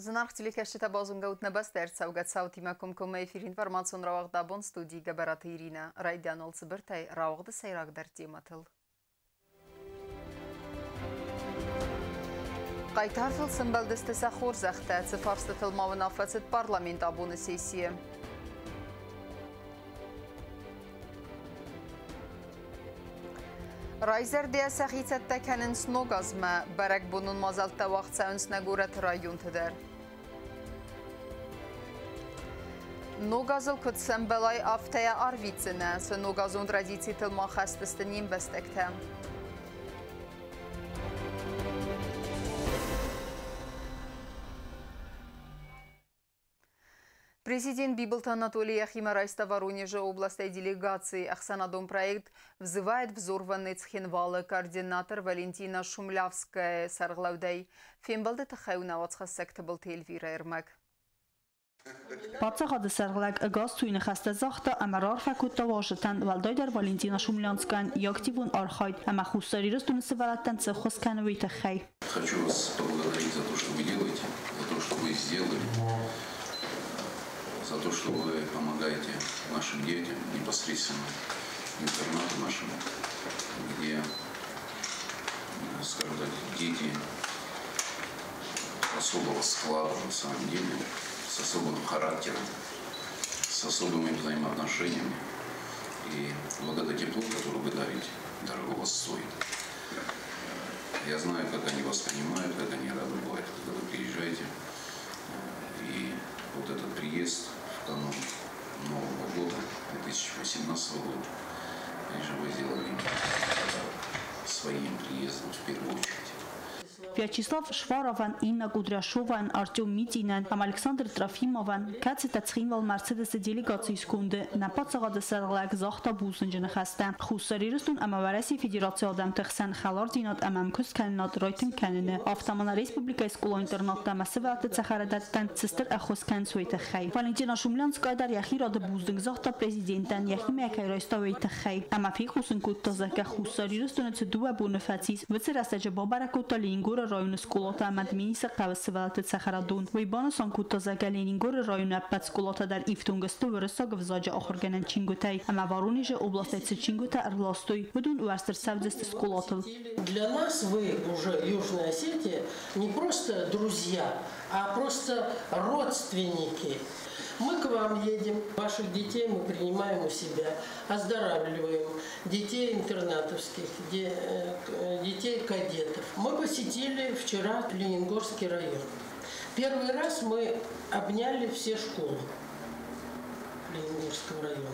Զնարխցիլի կեշտը բազունգաուտ նբաստեր ծավգացավ թիմակում կոմե էվիր ինվարմացուն ռավաղ դաբոն ստուդի գաբարատը իրինը ռայդյանոլ ծբրտայ ռավաղդը սայրագդար տիմատıl. Qaytarfıl sımbəldəstəsə xor zəxtə sıfarstıtıl mavın afətsət parlament abunu sesiyə. Rayzer deyə səxicətdə kənin snogazmə bərək bunun mazaltda vaxtsa önsünə qorət rayontıdır. Nogazıl kütsəm bəlay aftəyə arvitsinə, sə nogazun tradisi tılma xəstəstənin bəstəkdə. Президент Библта Анатолий Яхимарайста Воронежа областной делегации Ахсанадом проект взывает взорванный цхинвалы координатор Валентина Шумлявская Сарглаудей. Фембалды тахаюна вацхасекта был Тельвира Эрмак. Պատսաղադը սերղլակ գազ թույնը խաստազախտը ամարար ֆակուտը վաշտան վալդայդար Վալենտինա Շումլյանցկան յակտիվուն արխայդ ամա խուսարիրս տունը սվարատան цехоскановый тахай. Хочу вас поблагодарить за то, что вы делаете, за то, что вы сделали, за то, что вы помогаете нашим детям, непосредственно интернату нашему, где, скажем так, дети особого склада на самом деле, с особым характером, с особыми взаимоотношениями. И вот это тепло, которое вы дарите, дорогого стоит. Я знаю, как они вас понимают, как они рады бывают, когда вы приезжаете. И вот этот приезд в канун Нового года, 2018 года, конечно, вы сделали своим приездом в первую очередь. Վյաչիսլավ Շվարովան, Իննա Կուդրաշովան, Արտյոմ Միծինան, Ալեքսանդր Տրոֆիմովան, Քացետա ցխինվալ Մարսեդեսը դելեգացիյսկունդը, Նապացաղադը սերղլակ զախտա բուսնջնը խաստա, Խուսարիրստուն ամավարասի ֆեդերացիա դամ տխսան խալարդինատ ամամքուս կաննատ ռոյթն կաննը, Ավտամանա ռեսպուբլիկայի սկոլա ինտերնատը մասվալտը ցախարադատան ցստր ախոսքան սույթը խայ, Վալենտինա Շումլյանցկա դար յախիրադը բուզդնգ զախտա պրեզիդենտան յախիմեակայրոստավեյթը խայ, Ամաֆի խուսնկուտ տզակա Խուսարիրստունը ցդուա բունֆացիս, վծրասաջը բաբարակոտա լինգուր Район скулота Амадминиса Кавасвалата Цахарадун. Вайбана Санкута Загаленингор район Аппацкулота дар Ифтунгасту вырысаг в Заджа Охорганан Чингутай. Ама Воронеже областной Чингута Орлостой. Выдун Уарстер Савдест скулотал. Для нас вы уже Южная Осетия не просто друзья, а просто родственники. Мы к вам едем, ваших детей мы принимаем у себя, оздоравливаем, детей интернатовских, детей кадетов. Мы посетили вчера Лениногорский район. Первый раз мы обняли все школы Лениногорского района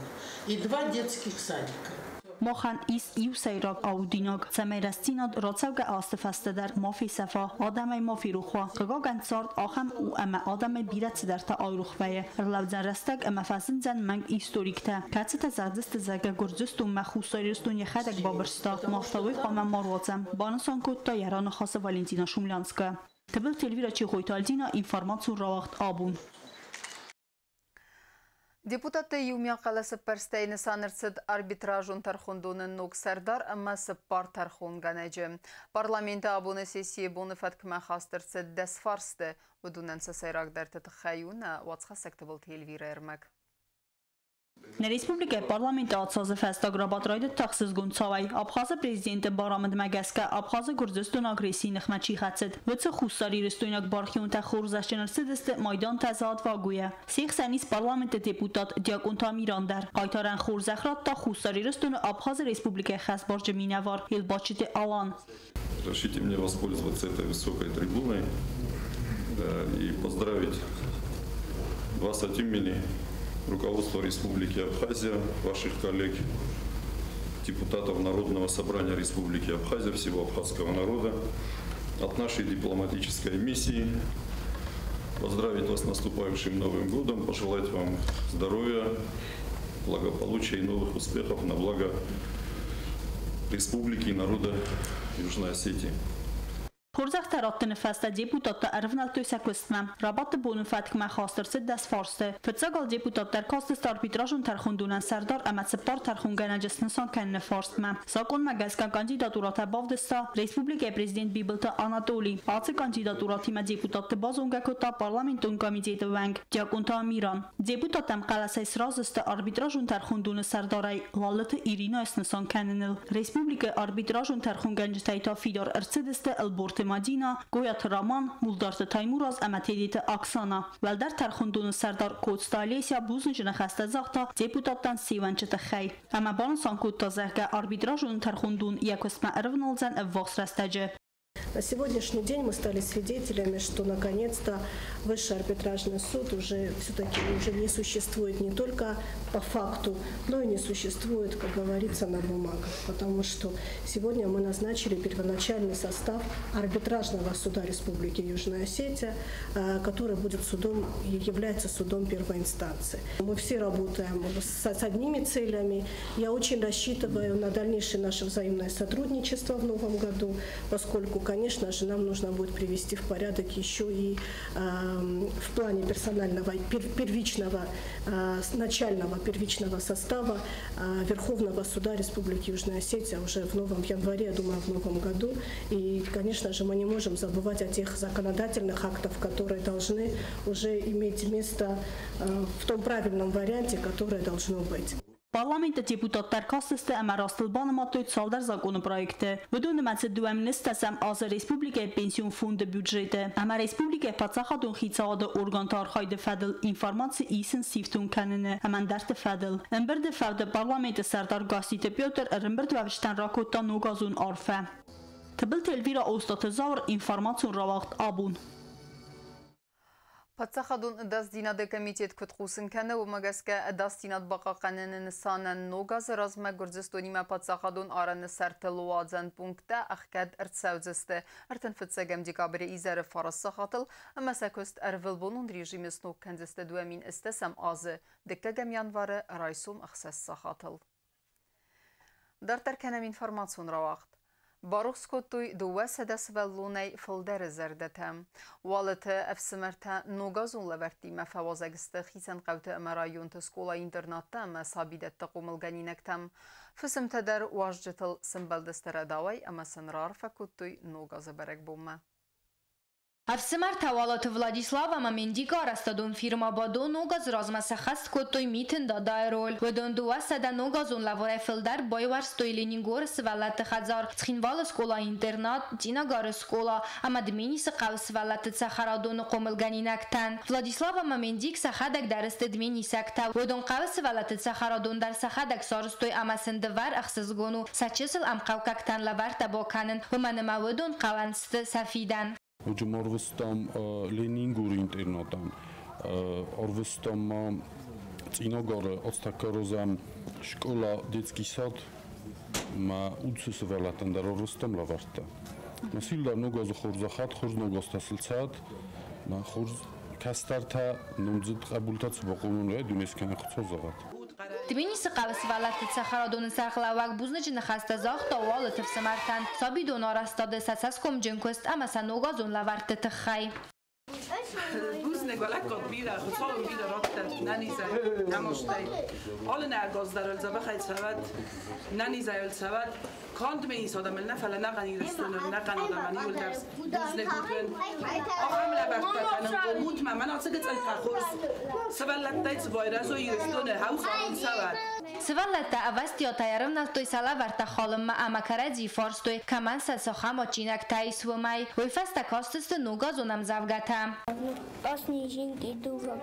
и 2 детских садика. Mohan is Yusayrak Audinog, Samerastinod Rotsavga Astefastadar, Mofi Safa, Adamay Mofi Ruchwa, Gagan Sort Aham u Ama Adamay Biratzidarta Auruchvaya, Erlavzan Rastag, Ama Fasinzan Mang Historikta, Katzeta Zardist Zaga Gurzustum Mahusaristun Yahadak Babersta, Mahtawi Hama Morozam, Banasankutta Yaran Khasa Valentina Shumlyanska. Tabil Telvira Chikhoytaldina informatsiu ravagt abun. Депутаты Юмия қаласы перстейні санырсыд арбитражун тархундунын ног сардар аммасы пар тархун ганайджы. Парламенті абуны сессия буны фаткіма хастырсыд дәсфарсты. Удунан сасайрагдар тәтіхайуна вацха сектабыл Тельвира Эрмак. На республике парламента отсазы фестаграбатрайды тақсыз гунцавай. Абхазы президенті Барамыд Мәгәскі Абхазы Гүрзістун агрессийных мәчи хатсыд. Вүтсі хустари рыстуйнак бархиун тәхур зашчынырсыдысты майдан тәзаат вагуя. Сейх сәнис парламенті депутат Диакун Тамирандар. Қайтаран хур зәхратта хустари рыстуны Абхазы республике хәс баржы минавар. Елбачыты алан. Разрешите мне воспользоваться этой высокой трибуной и поздравить вас от имени руководство Республики Абхазия, ваших коллег, депутатов Народного собрания Республики Абхазия, всего абхазского народа, от нашей дипломатической миссии. Поздравить вас с наступающим Новым годом, пожелать вам здоровья, благополучия и новых успехов на благо Республики и народа Южной Осетии. Խորզախ տարոտը նվաստա դեպուտատը արվնալ տույսակվստմա, ռաբատը բոնուվատ կմա խաստրցը դաս ֆորստը, վծագալ դեպուտատար կոստստ արբիտրաժուն թարխունդունան սարդար ամացը պար թարխուն գանաջսնսան կեննը ֆորստմա, սակոն մագասկան կանդիդատուրատա բավդստա, Ռեսպուբլիկե պրեզիդենտ Բիբլտը Անատոլի, ացը կանդիդատուրատիմա դեպուտատը բազոնգակոտա պարլամենտուն կոմիտետը վանգ, դյակունտա ամիրան, դեպուտատամ կալասայս ռազստը արբիտրաժուն թարխունդունը սարդարայ, լալլըթը իրինա էսնսան կեննել, Ռեսպուբլիկե արբիտրաժուն թարխուն գանջտայտա ֆիդար ըրցեդստը ըլբորտը Madina, Goyat Raman, Muldartı Taymuraz, Amatediti Aksana. Valdar Tarxundunun Sardar Koçtalesiya buzunjuna xastazaqta deputatdan Sivançıtı xey. Ama banın sankutta zərgə arbitrajun Tarxundun yakosma ərvnolzan evvox rastacı. На сегодняшний день мы стали свидетелями, что наконец-то Высший арбитражный суд уже все-таки уже не существует не только по факту, но и не существует, как говорится, на бумагах. Потому что сегодня мы назначили первоначальный состав арбитражного суда Республики Южная Осетия, который будет судом и является судом первой инстанции. Мы все работаем с одними целями. Я очень рассчитываю на дальнейшее наше взаимное сотрудничество в новом году, поскольку, конечно же, нам нужно будет привести в порядок еще и в плане персонального, начального первичного состава Верховного суда Республики Южная Осетия уже в новом январе, я думаю, в новом году. И, конечно же, мы не можем забывать о тех законодательных актах, которые должны уже иметь место в том правильном варианте, которое должно быть. Parlamenta deputatlar kastiste emarastılbanı mattoyt saldar zakonu projekte. Vedun matse duemnistasam azı Respublika pensiyon fondu büdjete. Ama Respublika patsaxadun xitsaada organtar xaydı fadil informatsiya isin siftun kanını hemen derte fadil. Emberde fadil parlamenta serdar gastite Piotr Erimbert vavişten rakota nogazun arfe. Tıbil telvira ostatı zavr informatsiyon ravaqt abun. Պատսախադուն դասդինադը կմիտետ կտխուսն կանը ու մագասկը դասդինադ բաղաղանեն նսանն նոգազը ռազմը գորձստոնիմա պատսախադուն արանը սարտելուազան պունկտա աղկադ ըրցաուձստը ըրտն ֆծեգեմ դիկաբրի իզարը ֆարասախատլ ամասակոստ ərվılbunun rejimi snok kəndistə duəmin istəsəm azı դկəgəm январы raysun əxsəs saxatıl. Dartar kənəm informasyon ravaqt. Baruch skottuj duwa sedasvellunay fıldere zerdete. Walıtı efsimerta nogazun leverti mefavazagistı xisen qavtı emerayun skola internatta ama sabidette qumulganinektem. Fısimteder wajcıtıl simbaldestere davay ama senrar fakuttuj nogazı berek bumme. Avsimar tavalatı Vladislava Mamendika arastadun firma bado nogaz razmasa xast kotoy mitin da dairol. Vedon duasa da nogazun lavore fildar boyvar stoy Leningor svalatı xazar txinvala skola internat dinagar skola ama dmenisi qav svalatı tsaxaradun qomilganinaktan. Vladislava Mamendik saxadak dariste dmenisakta. Vedon qav svalatı tsaxaradun dar saxadak sarstoy ama sindivar axsizgonu saçısıl am qavkaktan lavar tabokanın humanıma vedon qavanstı safidan. Hocam orvustam Leningur internatan, orvustam Cinogor ostakorozam şkola детский сад, ma udsüsvelatan dar orvustam lavarta. Nasildar nogaz xorzaxat, xorz nogaztasılsat, ma xorz kastarta numzid qabultat boqulun ray duneskan xotsozagat. Tbilisi qavsvalatı tsaxaradun sarxlavak buznıcını xasta zaxta walı tefsimartan sabidon arastadı sasaskom jenkost ama sanogazun lavartı tıxay. Buzne golakot bira, xotsoğun bira rokta naniza namoştay. Alın ağızlar ölzabe xaytsavat, naniza ölsavat. Kant menis adamel nefele naqani restunur, naqan adamani uldars. Buzne gutun. Ağam labartatan, mutma man atsıgıt altaxurs. Sevallattayt bayrazo yirstune haus alın savat. Sevallatta avastio tayarım nastoy salavarta xalımma amakaradzi forstoy kamansa soxama çinak taysvumay. Uyfasta kastıstı nogazunam zavgata. Снежинки дура,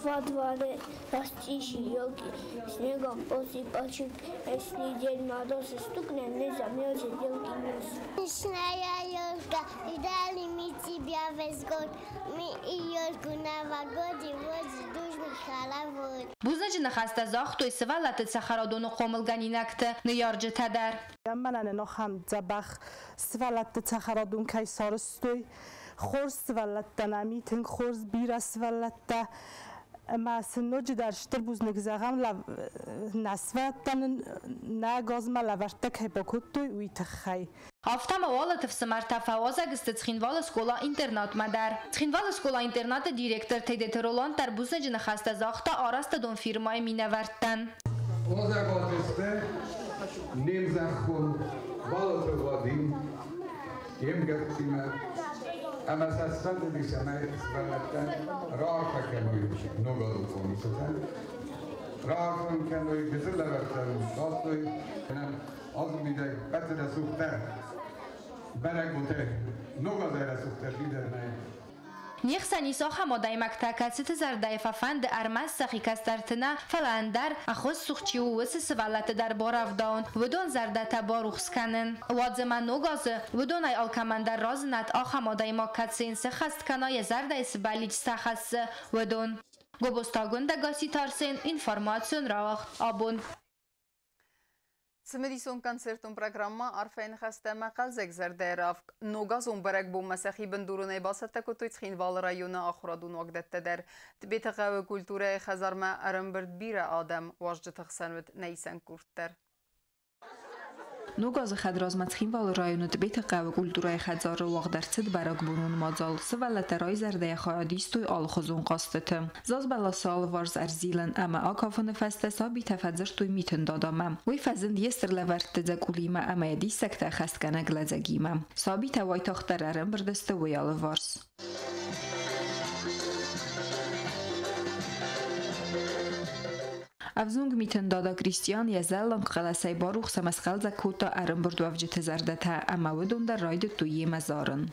во дворе растишь елки, снегом посыпачек, если день морозы стукнет, не замерзнет елки нос. Снежная елка, ждали мы тебя весь год, мы и елку на вагоне возим душный хоровод. Buznıcını xasta zaxtoy sevallatë tsaxaradunu qomilganinaktë në yargjë tadar. Manane noxam zabax sevallatë tsaxaradun kaysarstoy. خورس ولتا نمیتن خورس بیرس ولتا ما سنوج درشتر بوز نگزاغم نسوتن نگاز ما لورتک هبکوتوی ویتخای Hafta mavalat fsmar tafawazag istetsxinval skola internat madar. Tsxinval skola internat direktor Tedet Roland در بوزنج خسته زاخته آراست دون فیرمای می نورتن. Ozagoteste nemzachon balotovadim jemgertime amasasfande disamay svalatan rafa kanoy nogalukon sotan rafon kanoy bezelavertan daltoy azmide petede sukta beregote nogadere sukta liderne نیخسانی ساخه مادای مکتاکست زردای ففند ارمز سخی کسترتنا فلاندر اخوز سخچی و وس سوالت در باراف داون ودون زردت باروخ سکنن وادزمان نوگاز ودون ای آلکمندر رازنت آخه مادای مکتسین سخست کنای زردای سبالیج سخست ودون گوبستاگون دگاسی تارسین اینفارماسیون راوخت آبون سمدیسون کنسرتون پروگرام عرفین خسته مقال زگزرده رفت نوگازون برگ بوم مسیحی بندورونه باسته کتوی تخینوال رایون آخرادون وقت در تبیت قوی کلتوره خزرمه ارمبرد بیر آدم واجد تخسنوت نیسن کورتر نوگاز خدراز متخینوال رایون تبیت قوی کلتوره خزار وقت در صد برگ بونون مازال سوالت رای زرده خیادیستوی آل خزون قاستتم زاز بلا سال وارز ارزیلن اما آکافون فسته سابی تفضر توی میتن دادامم وی فزند یستر لورت تزگولیمه اما یدی سکته خست کنگ لزگیمه سابی توای تاختر ارم بردسته وی آل وارز افزونگ میتن دادا کریستیان یزلان خلاصای باروخ سمسخل زکوتا ارم بردو افجت زردتا اما ودون در راید توی مزارن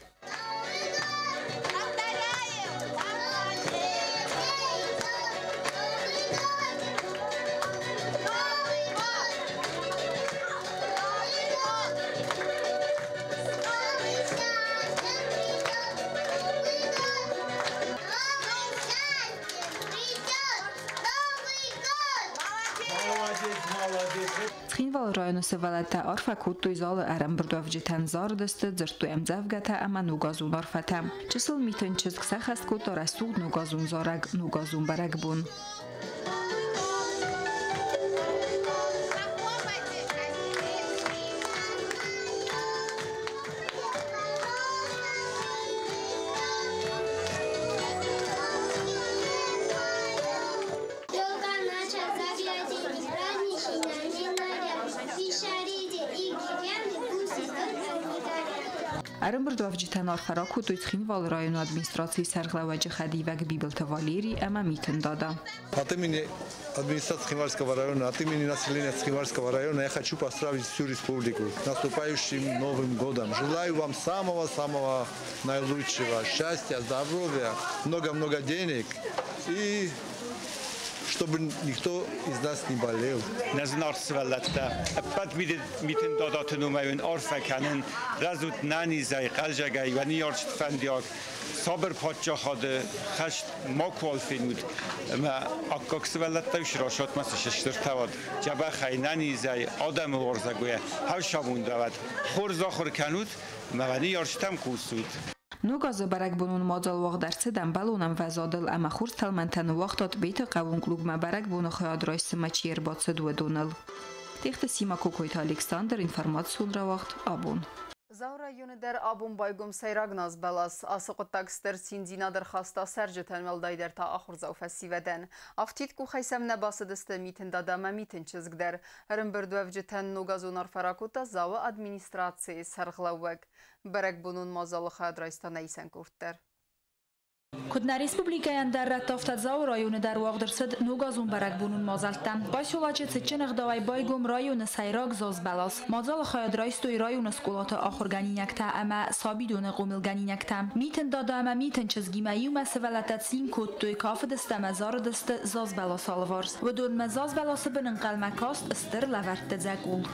تخینوال رایون سوالت عرفه کتوی زال ارم بردو افجتن زار دسته زرتو امزفگته اما نوگازون عرفته چسل میتن چزک سخست کتا رسوق نوگازون زارگ نوگازون برگ بون ارم بردو افجتن آرفرا کتوی تخینوال رایون ادمینستراسی سرغلواج خدی وگ بیبلت والیری اما میتن دادا. От имени администрации Хинвальского района, от имени населения Хинвальского района я хочу поздравить всю республику с наступающим Новым годом. Желаю вам самого-самого наилучшего, счастья, здоровья, много-много денег и чтобы никто из нас не болел. نزنار سوالته بعد میتن دادات نومیون عرفه کنن رزوت نانی زای قلجگای و نیارچ فندیاک صابر پادجا خاده خشت ما کوالفینود ما اکاک سوالته شراشات مثل ششتر تواد جبه خی نانی زای آدم ورزگویه هاو شابون دواد خورز آخر کنود ما نیارچتم کوسود نوگاز برگ بونون مازال وقت در سدم بلونم وزادل اما خورد تلمنتن وقتات بیت قوون کلوگ ما برگ بونه خیاد رایست مچیر باد سد و دونل تیخت سیما کوکویت الکساندر اینفارماسیون را وقت آبون زاورا یون در آبون بایگم سیراگ ناز بلاس آسقط تاکستر سینزینا در خاستا سرجتن ولدای در تا آخر زوفسی ودن افتید کو خیسم نباسدست میتن دادام میتن چزگ در هرم بردو افجتن نوگازونار فراکوتا زاو ادمینستراسی سرغلوگ برگ بونون مازال خاد رایستا نیسن کورتر کدنا республикаян در رتافت زاو رایون در واقع درصد نوگازون برگ بونون مازالتم باشولاچه سچنخ دوای بایگم رایون سیراگ زاز بلاس مازال خواهد رایستوی رایون اسکولات آخر گنینکتا اما سابیدون قومل گنینکتم میتن دادا اما میتن چزگی میوم سولتت سین کد توی کاف دسته مزار دسته زاز بلاس آلوارز و دون مزاز بلاس بننقل مکاست استر لورت زگول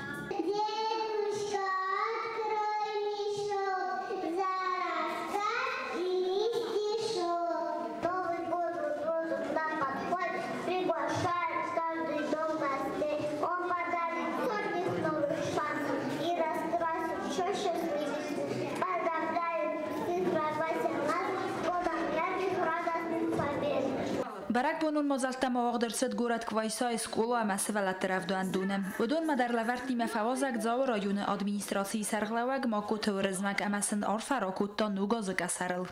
برک بونون مزالتا مواقدرسد گورد کوایسای سکولا مسئولت رفدوان دونم ودون مدر لورت نیمه فوازک زاو رایون ادمینستراسی سرغلوگ ماکو تورزمک امسن آرفا راکوت تا نوگازک اسرل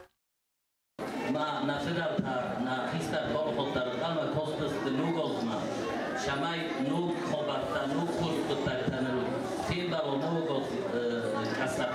ما نفذت نا خیستر بال خود در قلم کوستست نوگازما شمای نوگ خوابت نوگ کوست ترتنل تیم بال نوگاز کسرت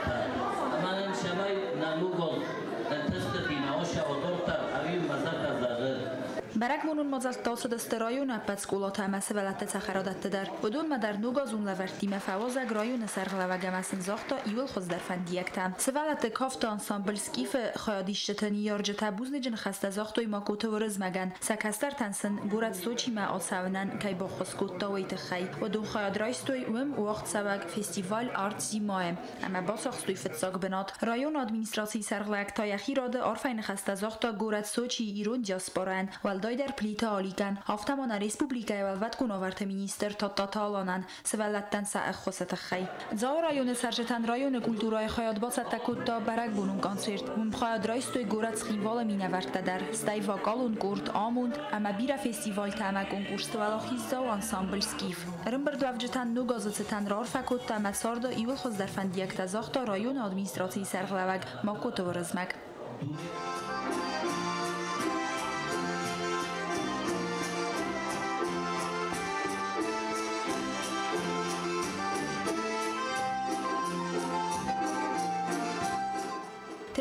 اما شمای نوگاز تست بیناوش و دورتر اویل مزد زاغر برک مونون مزالتا صدست رایون اپت سکولات مسئولت تخرادت در بدون مدر نوگازون لورتیم فوازک رایون سرغلوگ امسن زاختا ایول خوز در فندیکتم سوالت کافت انسامبل سکیف خیادیشتنی یارجتا بوزنجن خسته زاختوی ماکوت ورزمگن سکستر تنسن گورد سوچی ما آساونن که با خسکوت تاویت خی و دون خیاد رایستوی وم وقت سوگ فستیوال آرت زیمایم اما با ساختوی فتساگ بنات رایون ادمینستراسی سرغلوگ تا یخی راده آرفین خسته زاختا گورد سوچی ایرون جاسپارن والدای در پلیت آلیگن هفتمان ریسپوبلیکای ولوت گوناورت مینیستر تا تالانن سوالتن سع خوست خی زاو رایون سرجتن رایون کلتورای خیاد باست تکوت تا برک بونون کانسرت هم خیاد رایستوی گورد سخیوال مینورت در ستای واکالون گورد آموند اما بیره فستیوال تامه کنکورس ولاخیز زاو انسامبل سکیف رمبر دوفجتن نو گازتن رار فکوت تا مساردا ایول خوز در فندیک تزاختا رایون ادمینستراسی سرغلوگ ماکوت ورزمک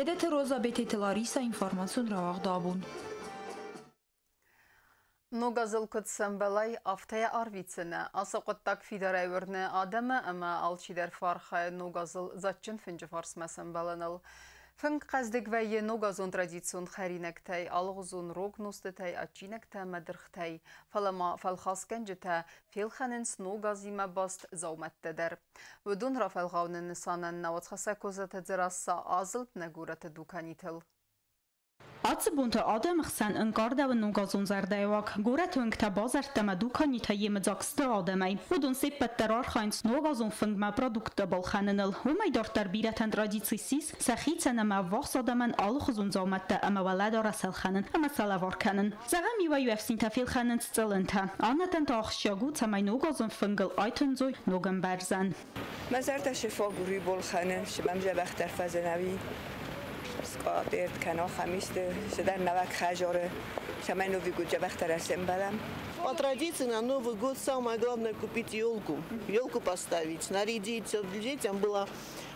تدت روزا بیت لاریسا اینفورماسیون را دابون. نوگازل کد سمبلای آفته آرویتسنه آسقط تک فیدرای ورنه آدمه اما آلچی در فارخای نوگازل زچن فنج فارس مسمبلنل. فنگ قصدق و یه نوگازون ترادیسیون خرینک تای آلغزون روگ نوست تای اچینک تا مدرخ تای فلما فلخاس کنج تا فیلخننس نوگازی ما باست زومت در ودون را فلغاون نسانن نوات خسا کوزت زراسا آزلت نگورت دوکانیتل آتسبونت آدم خسن انگارده و نوگازون زردهواک گورت ونگ تا بازرت ما دوکانی تا یه مزاکسته آدمی ودون سیپت درار خاینس نوگازون فنگ ما پرودکت بالخاننل و میدارت در بیرتن رادیسیسیس سخیتسن ما واقص آدمن آلخزون زومت تا اما ولد رسل خانن اما سلوار کنن زغمی و یوفسین تا فیل خانن ستلنتا آنتن تا آخشیاگو تا می نوگازون فنگل آیتن زوی نوگم برزن مزارت شفا گوری بالخانن شبم جبخ در فزنوی سکابرد کنار خمیسته شدر نوک خجاره شما Новый год جبخت رسم بدم. По традиции на Новый год самое главное купить елку, поставить, нарядить, детям было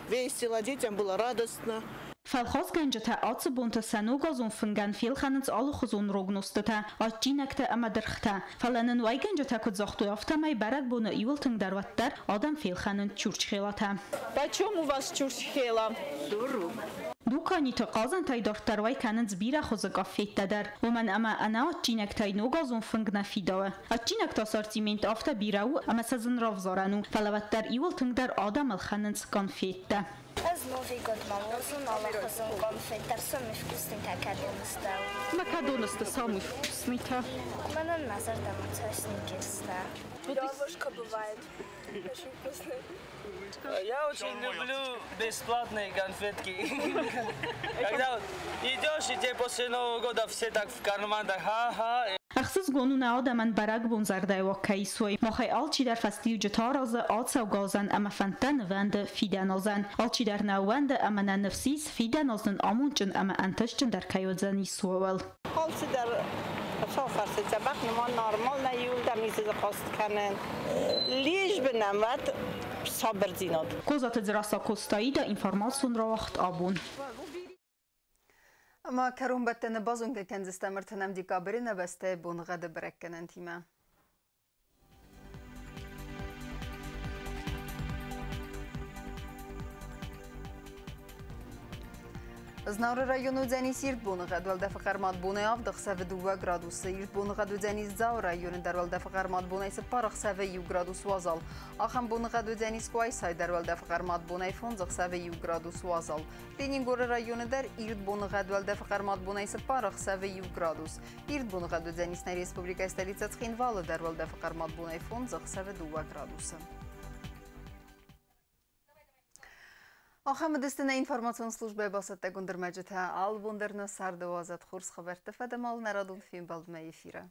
весело, детям было радостно. فالخاص گنجته آتس بونت سنوگازون فنگن فیل خاننز آلو خزون روگنوسته آتجینکته اما درخته فلنن وای گنجته کد زاختو یافته می برد بونه ایولتن در وقت آدم فیل خانن چورچخیلاته. Почем у вас чурчхела? Дорого. دوکانی تا قازن تای دارتر وای کننز بیره خوزگا فیت در و من اما انا آتجینک تای نوگازون فنگ نفیداوه آتجینک تا سارتیمنت آفته بیره و اما سزن رافزارنو فلوت در ایولتن در آدم الخاننز کان فیت از Новый год мамозун алахозун конфеттер самый вкусный такадонста. Макадонста самый вкусный-то. Манан назар домоцовсный киста. Лавушка бывает. Очень вкусная. Я очень люблю бесплатные конфетки. Когда идешь, и тебе после Нового года все так в карманах, ха-ха. اخصاص گونون آدمان برگ بونزرده و کیسوی مخی آلچی در فستیو جتارازه آتس و گازن اما فنتن وند فیدن آزن آلچی در نوند اما نفسیس فیدن آزن آمونچن اما انتشتن در کیوزنی سوال آلچی در شاخرسه جبخ نما نارمال نیول در میزه خواست کنن لیش بنمود صابر زیناد کوزات زراسا کستایی دا اینفرماسون را وقت آبون اما کرون بتن بازون که کنزستمرتنم دیکابری نبسته بونغد برکنن تیمه. زنار رایونو زنی سیرد بونغد ولده فقرمات بونه آف دخ سوه 2 گرادوس سیرد بونغد و زنی زاو رایون در ولده فقرمات بونه سپارخ سوه 1 گرادوس وازال آخم بونغد و زنی سکوای سای در ولده فقرمات بونه فونزخ سوه 1 گرادوس وازال لینینگور رایون در ایرد بونغد ولده فقرمات بونه سپارخ سوه 1 گرادوس ایرد بونغد و زنی سنی ریسپوبلیکای столица Цхинвала در ولده فقرمات بونه فونزخ سوه 2 گرادوس آخر دستن اینفورماسیون службе басатта гундирмаҷита албундерна сардовазат хурс хабар тфадамал нарадун фим балдма эфира.